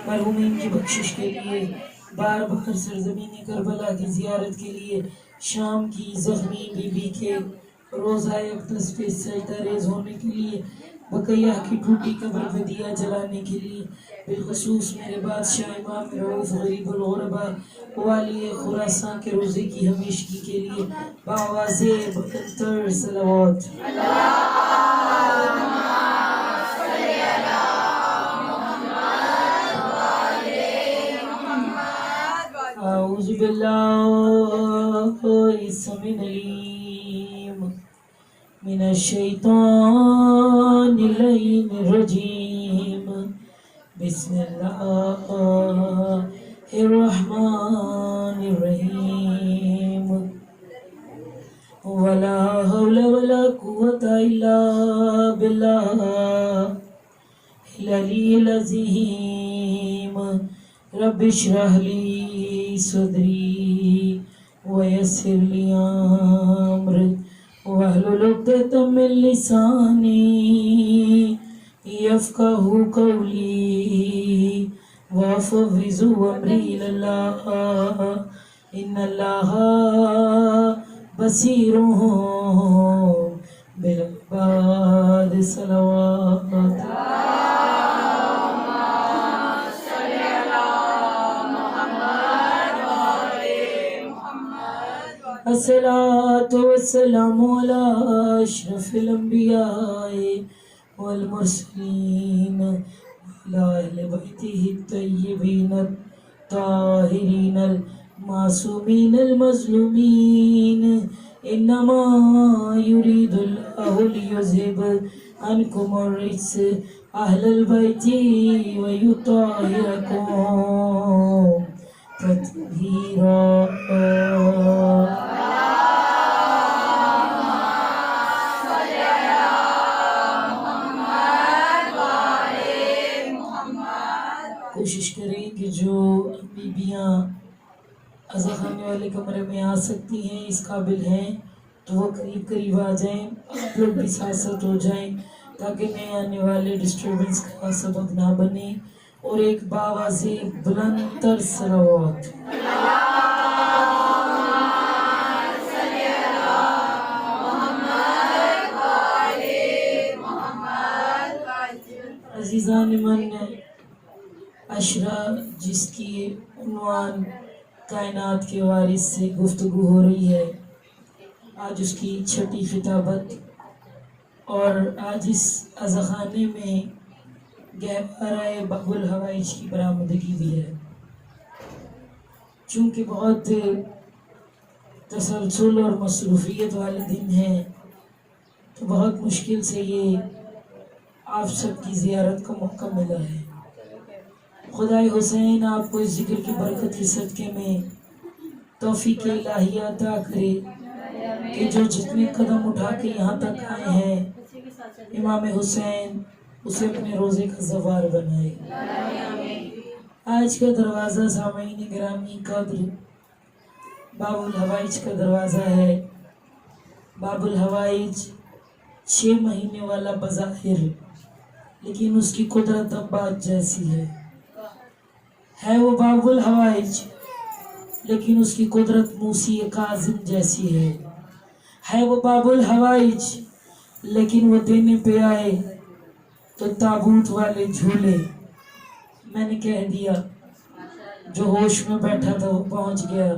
مرحومین کی بخشش کے لیے، بار بار سرزمین کربلا کی زیارت کے لیے، شام کی زخمی بی بی کے روزہ اقدس پہ سجدہ ریز ہونے کے لیے، بقیہ کی ٹوٹی قبر پہ دیا جلانے کے لیے، بالخصوص میرے بادشاہ امام رؤوف غریب الغربا والی خراسان کے روزے کی ہمیشگی کے لیے بآواز بلندتر صلوات۔ اعوذ باللہ السمیع العلیم من الشیطان اللعین الرجیم، بسم اللہ الرحمن الرحیم، ولا حول ولا قوة الا باللہ العلی العظیم، رب اشرح لی صدری ویسر لی امری واحلل عقدۃ من لسانی یفقہوا قولی وافوض امری الی اللہ ان اللہ بصیر بالعباد۔ صلوات۔ الصلاة والسلام على أشرف الأنبياء والمرسلين وعلى أهل بيته الطيبين الطاهرين المعصومين المظلومين، إنما يريد الله ليذهب عنكم الرجس أهل البيت ويطهركم تطهيرا۔ کوشش کریں کہ جو بیبیاں عزاخانے والے کمرے میں آ سکتی ہیں، اس قابل ہیں، تو وہ قریب قریب آ جائیں، آپ لوگ بھی ساتھ ساتھ ہو جائیں تاکہ نئے آنے والے ڈسٹربنس کا سبب نہ بنے۔ اور ایک باواز بلند تر صلوات۔ عزیزان من، عشرہ جس کی عنوان کائنات کے وارث سے گفتگو ہو رہی ہے، آج اس کی چھٹی خطابت، اور آج اس عزاخانے میں گہوارہ باب الحوائج کی برآمدگی بھی ہے۔ چونکہ بہت تسلسل اور مصروفیت والے دن ہیں، تو بہت مشکل سے یہ آپ سب کی زیارت کا موقع ملا ہے۔ خدائے حسین آپ کو اس ذکر کی برکت کے صدقے میں توفیق الہیہ عطا کرے کہ جو جتنے قدم اٹھا کے یہاں تک آئے ہیں، امام حسین اسے اپنے روزے کا زوار بنائے۔ آج کا دروازہ سامعین گرامی قدر باب الحوائج کا دروازہ ہے۔ باب الحوائج 6 مہینے والا بظاہر، لیکن اس کی قدرت عباد جیسی ہے وہ باب الحوائج، لیکن اس کی قدرت موسی کاظم جیسی ہے وہ باب الحوائج، لیکن وہ دینے پہ آئے تو تابوت والے جھولے۔ میں نے کہہ دیا، جو ہوش میں بیٹھا تھا وہ پہنچ گیا۔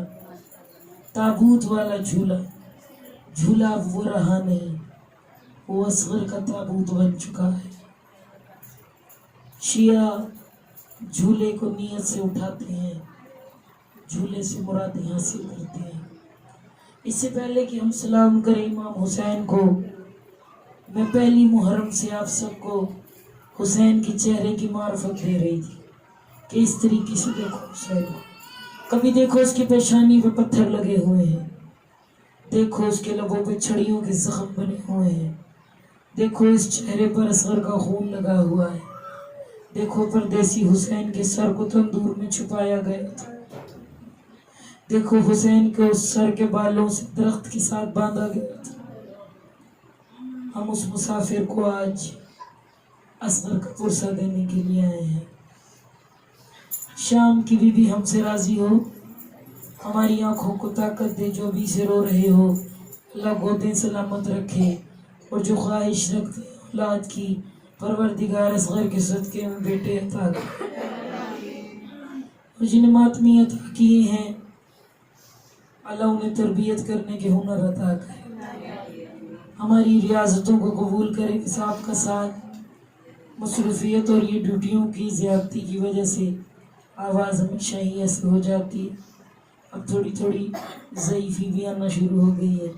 تابوت والا جھولا وہ رہا نہیں، وہ اصغر کا تابوت بن چکا ہے۔ شیعہ جھولے کو نیت سے اٹھاتے ہیں، جھولے سے مرادیں حاصل کرتے ہیں۔ اس سے پہلے کہ ہم سلام کریں امام حسین کو، میں پہلی محرم سے آپ سب کو حسین کے چہرے کی معرفت دے رہی تھی کہ اس طریقے سے دیکھو حسین کو۔ کبھی دیکھو اس کی پیشانی پہ پتھر لگے ہوئے ہیں، دیکھو اس کے لبوں پہ چھڑیوں کے زخم بنے ہوئے ہیں، دیکھو اس چہرے پر اصغر کا خون لگا ہوا ہے، دیکھو پردیسی حسین کے سر کو تندور میں چھپایا گیا تھا، دیکھو حسین کے اس سر کے بالوں سے درخت کے ساتھ باندھا گیا تھا۔ ہم اس مسافر کو آج اصغر کا پرسہ دینے کے لیے آئے ہیں۔ شام کی بیوی ہم سے راضی ہو، ہماری آنکھوں کو طاقت دے، جو بھی سے رو رہے ہو اللہ گودیں سلامت رکھے، اور جو خواہش رکھتے ہیں اولاد کی پروردگار اصغر کے صدقے میں بیٹے عطا کرے، اور جنہیں ماتمی عطا کیے ہیں اللہ انہیں تربیت کرنے کے ہنر عطا کرے، ہماری ریاضتوں کو قبول کرے۔ صاحب کا ساتھ مصروفیت اور یہ ڈیوٹیوں کی زیادتی کی وجہ سے آواز ہمیشہ ہی ایسے ہو جاتی ہے، اب تھوڑی تھوڑی ضعیفی بھی آنا شروع ہو گئی ہے،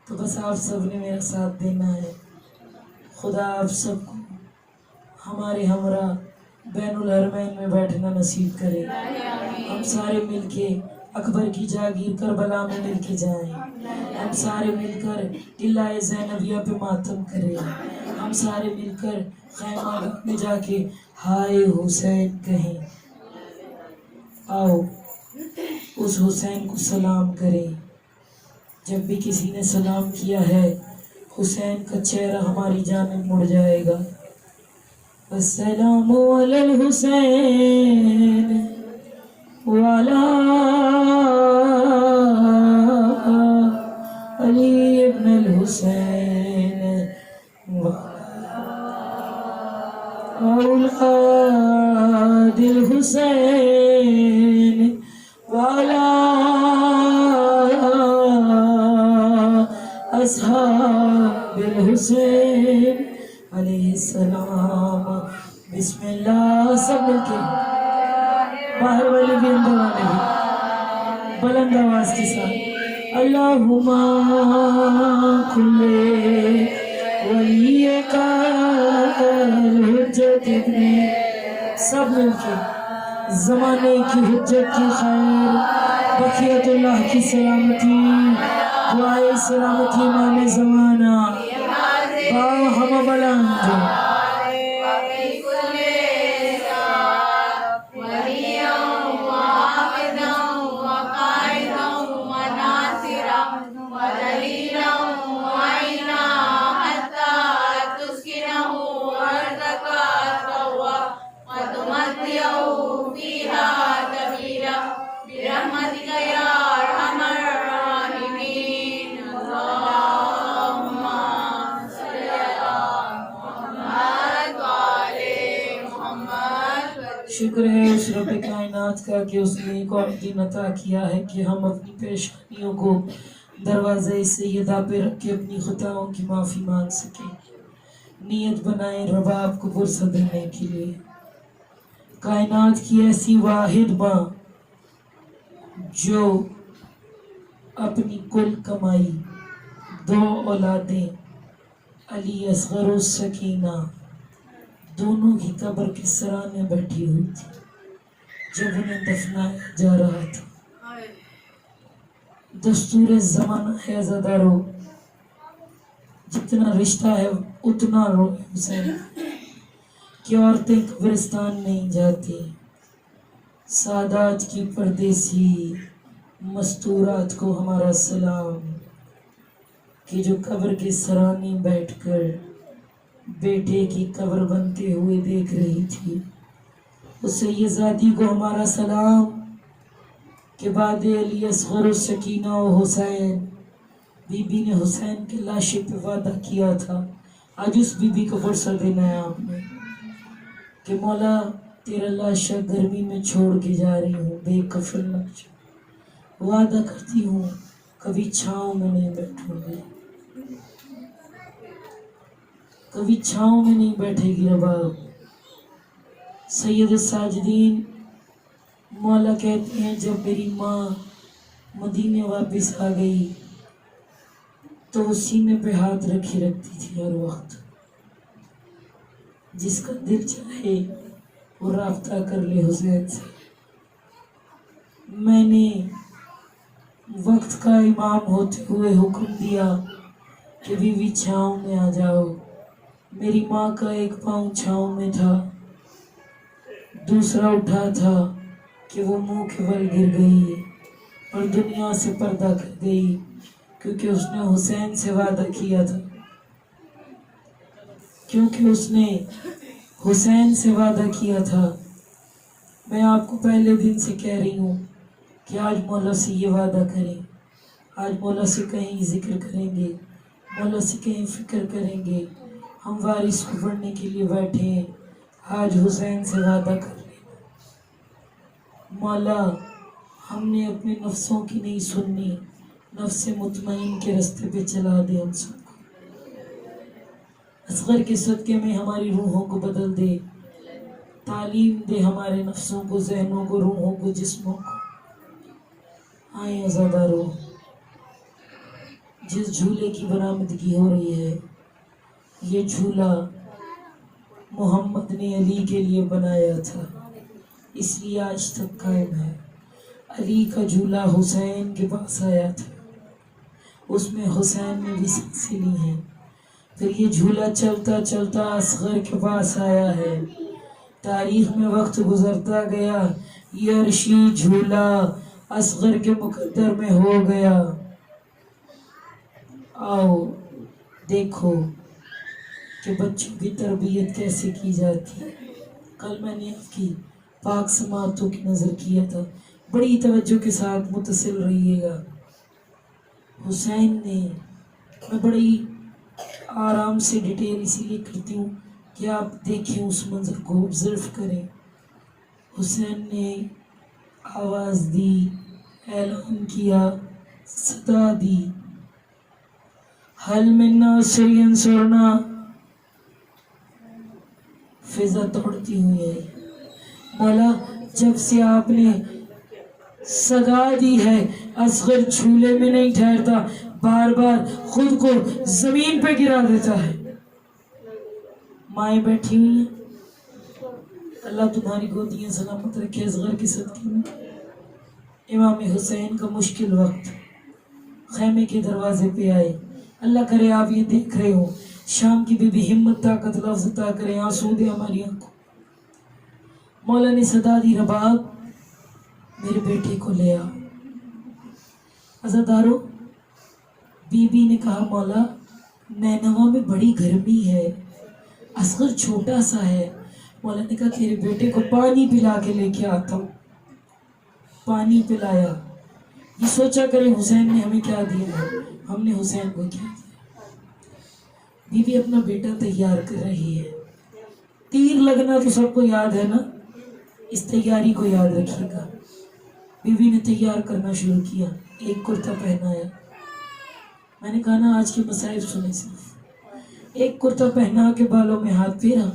تو بس آپ سب نے میرا ساتھ دینا ہے۔ خدا آپ سب کو ہمارے ہمراہ بین الحرمین میں بیٹھنا نصیب کرے، ہم سارے مل کے اکبر کی جاگیر کربلا میں مل کے جائیں، ہم سارے مل کر قلعہ زینبیہ پہ ماتم کریں، ہم سارے مل کر خیمہ میں جا کے ہائے حسین کہیں، آؤ اس حسین کو سلام کریں۔ جب بھی کسی نے سلام کیا ہے حسین کا چہرہ ہماری جانب مڑ جائے گا۔ السلام علی الحسین وعلی علی ابن الحسین اولاد الحسین وعلی اصحاب الحسین علیہ السلام۔ بسم اللہ، سب مل کے باہر والے بھی اندر والے بھی بلند آواز کے ساتھ اللہم کل ولی کا الحجت ابن، سب مل کے زمانے کی حجت کی خیر، بقیت اللہ کی سلامتی، دعائے سلامتی امام زمانہ با ہم بلند شکر ہے اس رب کائنات کا کہ اس نے ایک اور دن عطا کیا ہے کہ ہم اپنی پیشانیوں کو دروازہ سیدہ پہ رکھ کے اپنی خطاؤں کی معافی مانگ سکیں، نیت بنائیں رباب کو پرسہ دینے کے لیے۔ کائنات کی ایسی واحد ماں جو اپنی کل کمائی، 2 اولادیں علی اصغر و سکینہ دونوں کی قبر کے سرانے بیٹھی ہوئی تھی جب انہیں دفنایا جا رہا تھا۔ دستور زمانہ ہے عزادارو، جتنا رشتہ ہے اتنا رو حسین کہ عورتیں قبرستان نہیں جاتی۔ سادات کی پردیسی مستورات کو ہمارا سلام کہ جو قبر کے سرانے بیٹھ کر بیٹے کی قبر بنتے ہوئے دیکھ رہی تھی۔ اس سیدزادی کو ہمارا سلام کہ بعد علی اصغر و سکینہ و حسین بی بی نے حسین کے لاشے پہ وعدہ کیا تھا، آج اس بی بی کو فرصت دینا ہے آپ نے کہ مولا تیرا لاشا گرمی میں چھوڑ کے جا رہی ہوں، بے کفن لاشا، وعدہ کرتی ہوں کبھی چھاؤں میں نہیں بیٹھوں گی، کبھی چھاؤں میں نہیں بیٹھے گی رباب۔ سید الساجدین مولا کہتے ہیں جب میری ماں مدینے واپس آ گئی تو وہ سینے پہ ہاتھ رکھی رکھتی تھی ہر وقت، جس کا دل چاہے وہ رابطہ کر لے حسین سے۔ میں نے وقت کا امام ہوتے ہوئے حکم دیا کہ بیوی چھاؤں میں آ جاؤ۔ میری ماں کا ایک پاؤں چھاؤں میں تھا، دوسرا اٹھا تھا کہ وہ منہ کے بل گر گئی اور دنیا سے پردہ کر گئی، کیونکہ اس نے حسین سے وعدہ کیا تھا، کیونکہ اس نے حسین سے وعدہ کیا تھا میں آپ کو پہلے دن سے کہہ رہی ہوں کہ آج مولا سے یہ وعدہ کریں، آج مولا سے کہیں ذکر کریں گے، مولا سے کہیں فکر کریں گے. ہم وارث کو پڑھنے کے لیے بیٹھے ہیں، آج حسین سے وعدہ کر لینا. مولا ہم نے اپنے نفسوں کی نہیں سننی، نفس مطمئن کے رستے پہ چلا دے ہم سب کو. اصغر کے صدقے میں ہماری روحوں کو بدل دے، تعلیم دے ہمارے نفسوں کو، ذہنوں کو، روحوں کو، جسموں کو. آئیں عزادارو، جس جھولے کی برآمدگی ہو رہی ہے، یہ جھولا محمد نے علی کے لیے بنایا تھا، اس لیے آج تک قائم ہے. علی کا جھولا حسین کے پاس آیا تھا، اس میں حسین نے بھی سانسیں لی ہیں. پھر یہ جھولا چلتا چلتا اصغر کے پاس آیا ہے. تاریخ میں وقت گزرتا گیا، یہ عرشی جھولا اصغر کے مقدر میں ہو گیا. آؤ دیکھو کہ بچوں کی تربیت کیسے کی جاتی ہے. کل میں نے آپ کی پاک سماعتوں کی نظر کیا تھا، بڑی توجہ کے ساتھ متصل رہیے گا. حسین نے، میں بڑی آرام سے ڈیٹیل اسی لیے کرتی ہوں کہ آپ دیکھیں اس منظر کو، آبزرو کریں. حسین نے آواز دی، اعلان کیا، صدا دی، حل من ناصر ینصرنا. فضا توڑتی ہوئی ہے. مولا جب سے آپ نے صدا دی ہے، اصغر جھولے میں نہیں ٹھہرتا، بار بار خود کو زمین پہ گرا دیتا ہے. مائیں بیٹھی ہوئی ہیں، اللہ تمہاری گودیاں سلامت رکھے اصغر کی صدقے میں. امام حسین کا مشکل وقت، خیمے کے دروازے پہ آئے. اللہ کرے آپ یہ دیکھ رہے ہو، شام کی بی بی ہمت طاقت لفظ عطا کرے، آنسو دے ہماری آنکھوں. مولا نے صدا دی، رباب میرے بیٹے کو لے آ. عزادارو، بی بی نے کہا مولا نینوا میں بڑی گرمی ہے، اصغر چھوٹا سا ہے. مولا نے کہا تیرے بیٹے کو پانی پلا کے لے کے آتا ہوں. پانی پلایا. یہ سوچا کرے حسین نے ہمیں کیا دیا ہے، ہم نے حسین کو کیا دیا. بی بی اپنا بیٹا تیار کر رہی ہے. تیر لگنا تو سب کو یاد ہے نا، اس تیاری کو یاد رکھیے گا. بی بی نے تیار کرنا شروع کیا، ایک کرتا پہنایا. میں نے کہا نا آج کے مسائل سنے، صرف ایک کرتا پہنا کے بالوں میں ہاتھ پھیرا.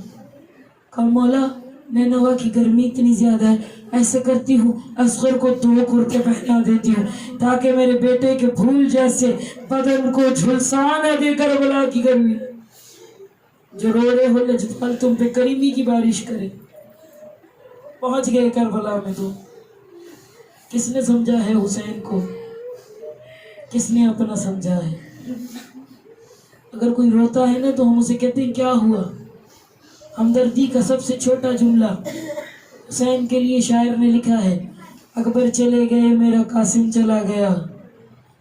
کہا مولا نینوا کی گرمی اتنی زیادہ ہے، ایسے کرتی ہوں اصغر کو 2 کرتے پہنا دیتی ہوں تاکہ میرے بیٹے کے پھول جیسے بدن کو جھلسا نہ دے کربلا کی گرمی. جو رو رہے ہو لجپال تم پہ کریمی کی بارش کرے. پہنچ گئے کربلا میں. تو کس نے سمجھا ہے حسین کو، کس نے اپنا سمجھا ہے. اگر کوئی روتا ہے نا تو ہم اسے کہتے ہیں کیا ہوا. ہمدردی کا سب سے چھوٹا جملہ حسین کے لیے شاعر نے لکھا ہے، اکبر چلے گئے میرا قاسم چلا گیا،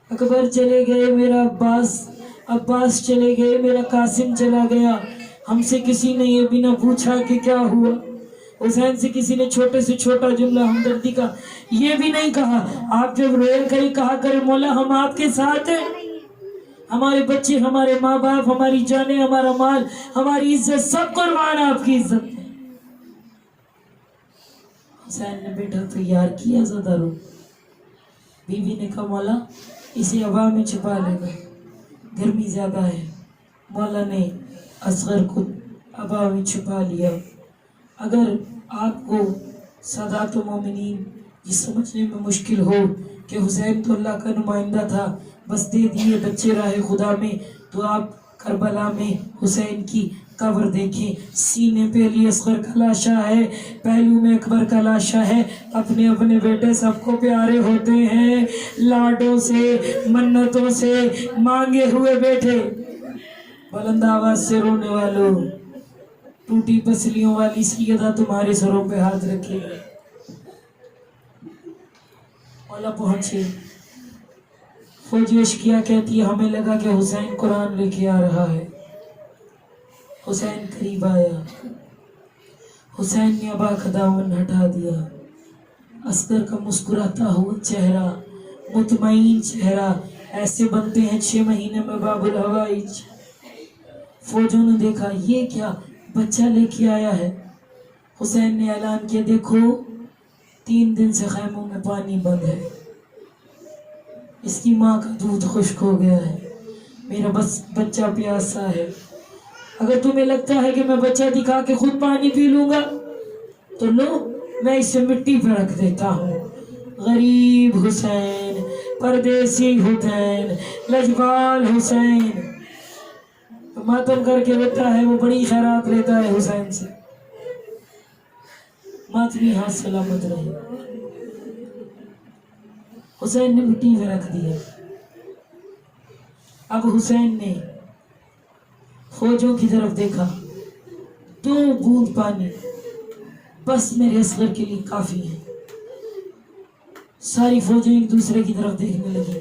اکبر چلے گئے میرا عباس چلے گئے میرا قاسم چلا گیا. ہم سے کسی نے یہ بھی نہ پوچھا کہ کیا ہوا. حسین سے کسی نے چھوٹے سے چھوٹا جملہ ہمدردی کا یہ بھی نہیں کہا. آپ جب روئے کرے کہا کرے مولا ہم آپ کے ساتھ ہیں، ہمارے بچے، ہمارے ماں باپ، ہماری جانیں، ہمارا مال، ہماری عزت سب قربان آپ کی عزت میں. حسین نے بیٹا تیار کیا. عزادارو، بی بی نے کہا مولا اسے ہوا میں چھپا لینا، گرمی زیادہ ہے. مولا نے اصغر کو ہوا میں چھپا لیا. اگر آپ کو سادات و مومنین یہ سمجھنے میں مشکل ہو کہ حسین تو اللہ کا نمائندہ تھا، بس دے دیے بچے راہ خدا میں، تو آپ کربلا میں حسین کی قبر دیکھیں. سینے پہ علی اصغر کا لاشا ہے، پہلو میں اکبر کا لاشا ہے. اپنے اپنے بیٹے سب کو پیارے ہوتے ہیں، لاڈوں سے منتوں سے مانگے ہوئے بیٹے. بلند آواز سے رونے والوں، ٹوٹی پسلیوں والی سیدہ تمہارے سروں پہ ہاتھ رکھے. مولا پہنچے. فوجی اشکیا کہتی ہے ہمیں لگا کہ حسین قرآن لے کے آ رہا ہے. حسین قریب آیا، حسین نے ابا کا دامن ہٹا دیا. اصغر کا مسکراتا ہوا چہرہ، مطمئن چہرہ، ایسے بنتے ہیں 6 مہینے میں باب الحوائج۔ فوجوں نے دیکھا یہ کیا بچہ لے کے آیا ہے۔ حسین نے اعلان کیا دیکھو 3 دن سے خیموں میں پانی بند ہے، اس کی ماں کا دودھ خشک ہو گیا ہے، میرا بس بچہ پیاسا ہے، اگر تمہیں لگتا ہے کہ میں بچہ دکھا کے خود پانی پی لوں گا تو لو، میں اسے مٹی پہ رکھ دیتا ہوں۔ غریب حسین، پردیسی حسین، لجپال حسین ماتم کر کے روتا ہے، وہ بڑی خیرات لیتا ہے حسین سے، ماتمی ہاتھ سلامت رہے۔ حسین نے مٹی پہ رکھ دیا۔ اب حسین نے فوجوں کی طرف دیکھا، 2 بوند پانی بس میرے اصغر کے لیے کافی ہے۔ ساری فوجیں ایک دوسرے کی طرف دیکھنے لگی۔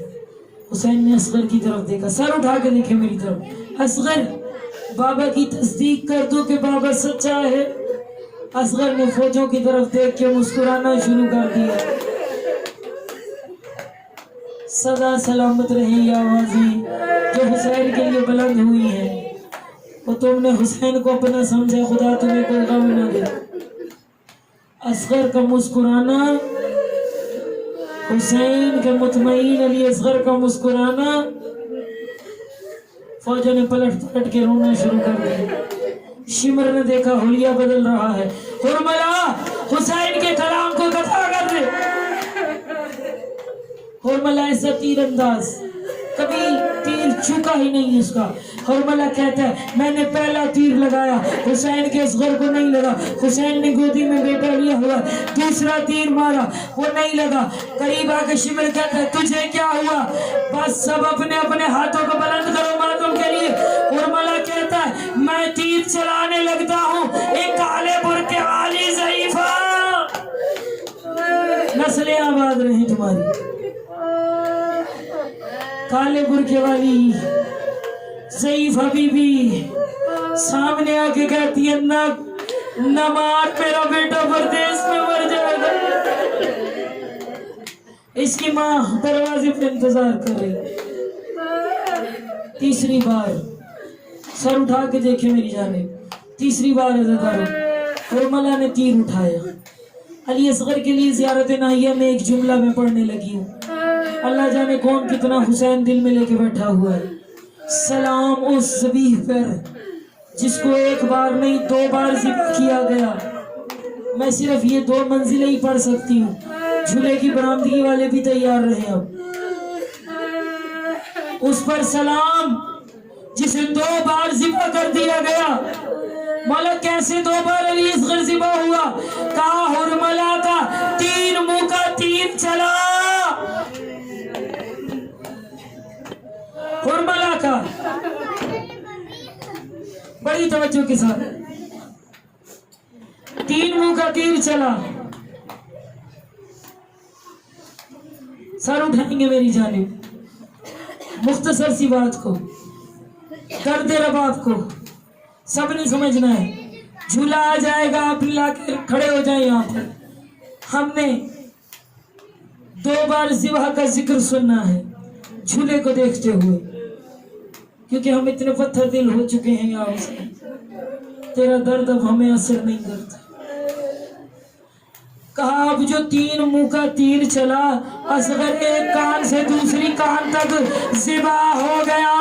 حسین نے اصغر کی طرف دیکھا، سر اٹھا کے دیکھے میری طرف، اصغر بابا کی تصدیق کر دو کہ بابا سچا ہے۔ اصغر نے فوجوں کی طرف دیکھ کے مسکرانا شروع کر دیا۔ سدا سلامت رہی یہ آوازیں جو حسین کے لیے بلند ہوئی ہیں، اور تم نے حسین کو اپنا سمجھا، خدا تمہیں کوئی غم نہ دے۔ اصغر کا مسکرانا، حسین کے مطمئن علی اصغر کا مسکرانا، فوجوں نے پلٹ پلٹ کے رونا شروع کر دیا۔ شمر نے دیکھا حلیہ بدل رہا ہے، حرملہ حسین کے کلام کو قطع کر دے۔ حرملہ ایسا تیر انداز، کبھی تیر چوکا ہی نہیں اس کا۔ حرملہ کہتا ہے میں نے پہلا تیر لگایا، حسین کے اصغر کو نہیں لگا، حسین نے گودی میں بیٹا لیا ہوا، دوسرا تیر مارا وہ نہیں لگا۔ قریب آ کے شمر کہتا ہے تجھے کیا ہوا؟ بس سب اپنے اپنے ہاتھوں کو بلند کرو ماتم کے لیے۔ حرملہ کہتا ہے میں تیر چلانے لگتا ہوں، ایک کالے برقع والی ضعیفہ، نسلیں آباد رہیں تمہاری، کالے برقع والی ضعیف حبیبی سامنے آ کے کہتی ہے نہ مار، میرا بیٹا پردیس میں مر جائے گا۔ اس کی ماں دروازے پہ انتظار کر رہی۔ تیسری بار سر اٹھا کے دیکھے میری جانب، تیسری بار عزتدارو حرملہ نے تیر اٹھایا۔ علی اصغر کے لیے زیارت ناہیہ میں ایک جملہ میں پڑھنے لگی ہوں، اللہ جانے کون کتنا حسین دل میں لے کے بیٹھا ہوا ہے۔ سلام اس ذبیح پر جس کو 1 بار نہیں 2 بار ذبح کیا گیا۔ میں صرف یہ 2 منزلیں ہی پڑھ سکتی ہوں، جھولے کی برآمدگی والے بھی تیار رہے۔ اب اس پر سلام جسے 2 بار ذبح کر دیا گیا۔ مولا کیسے 2 بار علی اصغر ذبح ہوا؟ کہا حرملہ کا 3 منہ کا تیر چلا، حرملہ کا، بڑی توجہ کے ساتھ 3 منہ کا تیر چلا۔ سر اٹھائیں گے میری جانب، مختصر سی بات کو، درد رباب کو سب نے سمجھنا ہے۔ جھولا آ جائے گا، آپ لا کے کھڑے ہو جائیں یہاں پر۔ ہم نے 2 بار ذبح کا ذکر سننا ہے جھولے کو دیکھتے ہوئے، کیونکہ ہم اتنے پتھر دل ہو چکے ہیں یا حسین، تیرا درد اب ہمیں اثر نہیں کرتا۔ کہا اب جو 3 منہ کا تیر چلا، اصغر ایک کان سے دوسری کان تک ذبح ہو گیا۔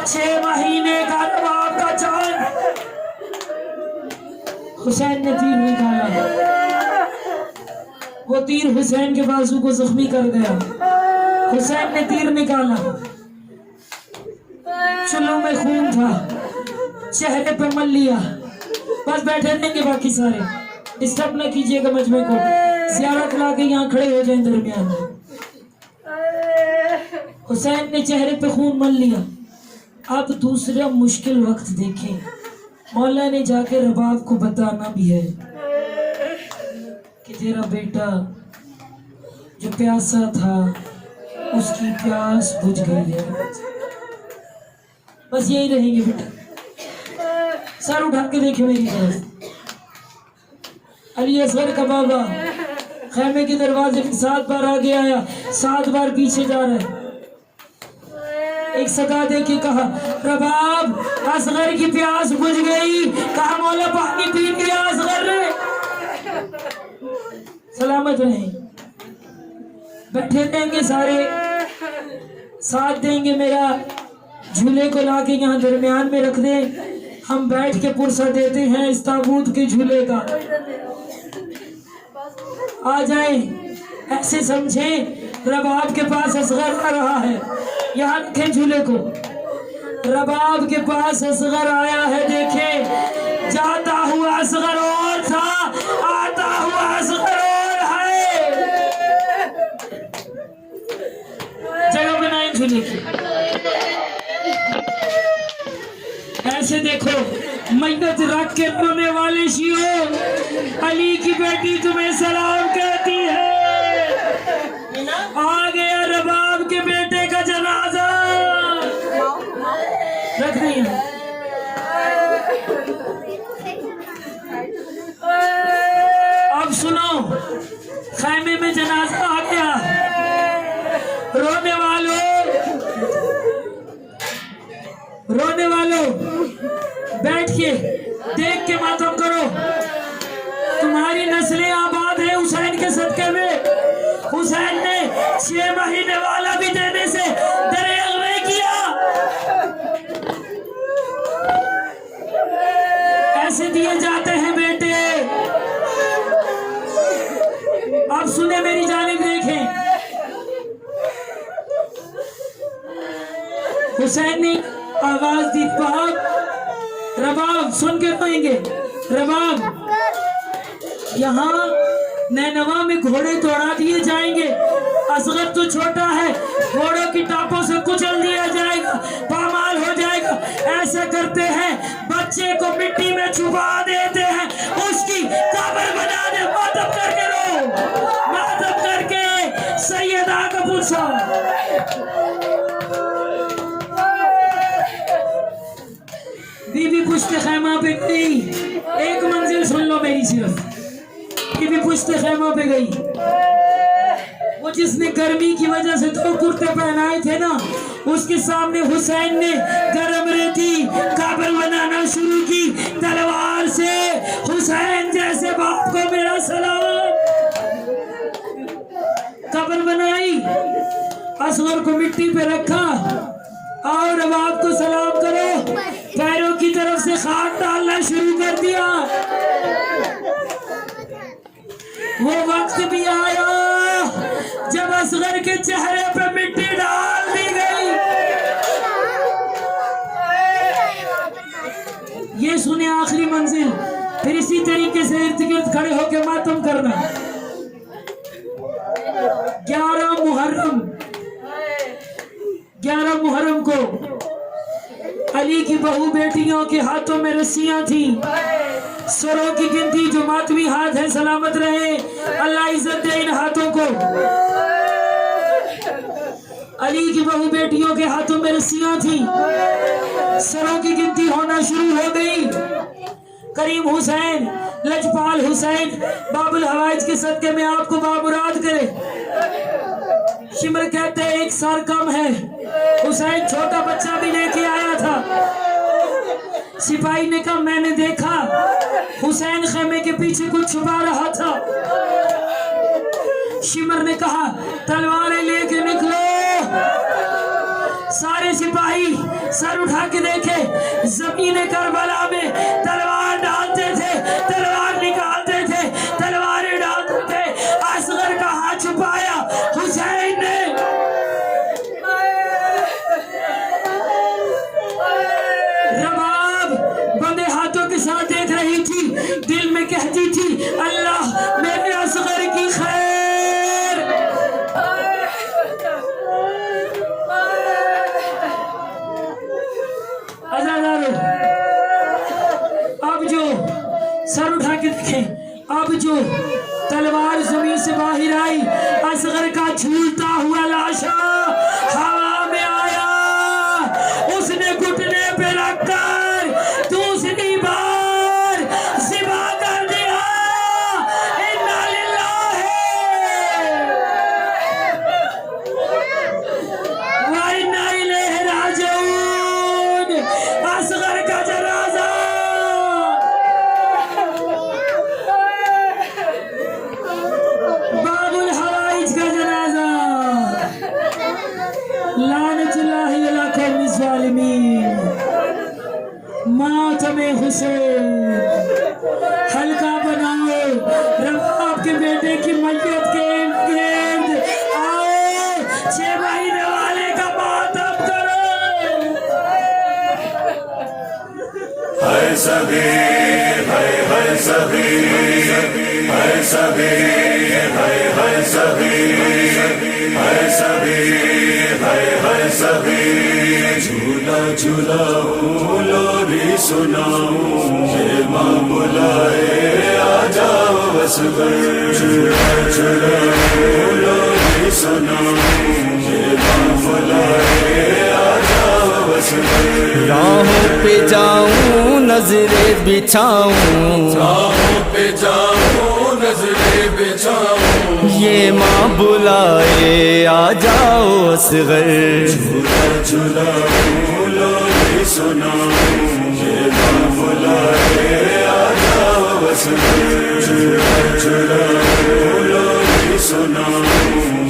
6 مہینے کا رباب کا چاند، حسین نے تیر نکالا، وہ تیر حسین کے بازو کو زخمی کر گیا۔ حسین نے تیر نکالا، چلوں میں خون تھا، چہرے پہ مل لیا۔ بس بیٹھے رہیں گے باقی سارے، ڈسٹرب نہ کیجئے گا مجمع کو، زیارت لا کے یہاں کھڑے ہو جائیں درمیان میں۔ حسین نے چہرے پہ خون مل لیا۔ اب دوسرا مشکل وقت دیکھیں، مولا نے جا کے رباب کو بتانا بھی ہے کہ تیرا بیٹا جو پیاسا تھا اس کی پیاس بجھ گئی ہے۔ بس یہی رہیں گے بیٹا، سر اٹھا کے دیکھیں میری طرف۔ علی اصغر کا بابا خیمے کے دروازے میں 7 بار آگے آیا، 7 بار پیچھے جا رہا ہے۔ ایک صدا دے کے کہا رباب اصغر کی پیاس بجھ گئی، کہا مولا پانی پی لیا اصغر نے۔ سلامت رہیں، بیٹھے رہیں گے سارے، ساتھ دیں گے میرا، جھولے کو لا کے یہاں درمیان میں رکھ دیں، ہم بیٹھ کے پرسہ دیتے ہیں اس تابوت کے جھولے کا۔ آ جائیں، ایسے سمجھیں رباب کے پاس اصغر آ رہا ہے، یہاں رکھیں جھولے کو، رباب کے پاس اصغر آیا ہے، دیکھیں جاتا ہوا اصغر اور تھا، آتا ہوا اصغر اور ہے۔ جگہ بنائیں جھولے کی، ایسے دیکھو میت رکھ کے رونے والے شیعوں، علی کی بیٹی تمہیں سلام کہتی ہے۔ آ گیا رباب کے بیٹے کا جنازہ، رکھ دیں۔ اب سنو، خیمے میں جنازہ آ گیا، رونے والوں بیٹھ کے دیکھ کے ماتم کرو، تمہاری نسلیں آباد ہیں حسین کے صدقے میں۔ حسین نے 6 مہینے والا بھی دینے سے دریغ نہیں کیا۔ ایسے دیے جاتے ہیں بیٹے۔ اب سنیں میری جانب دیکھیں، حسین نے آواز دی، رباب سن کے پائیں گے، رباب یہاں نینوا میں گھوڑے دوڑا دیے جائیں گے، اصغر تو چھوٹا ہے، گھوڑوں کی ٹاپوں سے کچل دیا جائے گا، پامال ہو جائے گا۔ ایسا کرتے ہیں بچے کو مٹی میں چھپا دیتے ہیں، اس کی قبر بنا دے، ماتم کر کے رو، ماتم کر کے سیدہ کا پوچھا۔ بی بی پشت خیمہ پہ گئی، ایک منزل سن لو میری صرف، بی بی پشت خیمہ پہ گئی، وہ جس نے گرمی کی وجہ سے 2 کرتے پہنائے تھے نا، اس کے سامنے حسین نے گرم رہتی قبر بنانا شروع کی تلوار سے۔ حسین جیسے باپ کو میرا سلام، قبر بنائی، اصغر کو مٹی پہ رکھا، اور اب آپ کو سلام کرو، پیروں کی طرف سے خاک ڈالنا شروع کر دیا۔ وہ وقت بھی آیا جب اصغر کے چہرے پہ مٹی ڈال دی گئی۔ یہ سنیں آخری منزل، پھر اسی طریقے سے ارد گرد کھڑے ہو کے ماتم کرنا۔ 11 محرم کو علی کی بہو بیٹیوں کے ہاتھوں میں رسیاں تھیں، سروں کی گنتی جو ماتمی ہاتھ ہے سلامت رہے، اللہ عزت دے ان ہاتھوں کو۔ علی کی بہو بیٹیوں کے ہاتھوں میں رسیاں تھیں، سروں کی گنتی ہونا شروع ہو گئی۔ کریم حسین، لجپال حسین، باب الحوائج کے صدقے میں آپ کو بامراد کرے۔ شمر کہتے ہیں 1 سال کم ہے، حسین چھوٹا بچہ بھی لے کے آیا تھا۔ سپاہی نے کہا میں نے دیکھا حسین خیمے کے پیچھے کچھ چھپا رہا تھا۔ شمر نے کہا تلواریں لے کے نکلو۔ سارے سپاہی سر اٹھا کے دیکھے، زمین کربلا میں تلوار ڈالتے تھے، تلوار نکالتے تھے، تلواریں ڈالتے تھے۔ اصغر کا ہاتھ چھپایا حسین نے۔ رباب بندے ہاتھوں کے ساتھ دیکھ رہی تھی، دل میں کہتی تھی اللہ میرے اصغر کی خیر۔ اب جو سر اٹھا کے دیکھیں، اب جو تلوار زمین سے باہر آئی، اصغر کا جھولتا ہوا لاشا ہوا میں آیا، اس نے گھٹنے پہ رکھ کر دوسری بار ذبح کر دیا۔ انا للہ سے حلقہ بناؤ، رب آپ کے بیٹے کی میت کے ارد گرد آؤ، 6 مہینے والے کا ماتم کرو۔ ہے سبھی ہے سبھی ہے سبھی ہے سبھی ہے سبھی ہے سبھی جھولا جھولاؤں لوری سناؤں یہ ماں بلائے آ جاؤ اصغر جھولا جھولاؤں لوری سناؤں یہ ماں بلائے آ جاؤ اصغر راہوں پہ جاؤں نظریں بچھاؤں راہوں پہ جاؤں نظریں بچھاؤں یہ ماں بلائے آ جاؤ اصغر جھولا جھولاؤں لوری سناؤں یہ ماں بلائے آ جاؤ اصغر جھولا جھولاؤں لوری سناؤں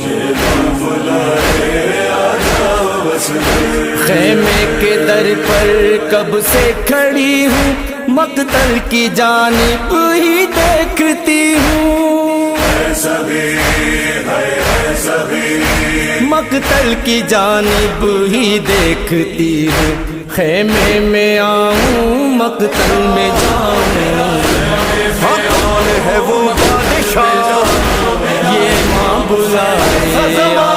یہ ماں بلائے آ جاؤ اصغر خیمے کے در پر کب سے کھڑی ہوں مقتل کی جانب ہی دیکھتی ہوں ہے سبھی ہے سبھی مقتل کی جانب ہی دیکھتی ہوں خیمے میں آؤں مقتل میں جاؤں کون ہے وہ بادشاہ یہ ماں بلائے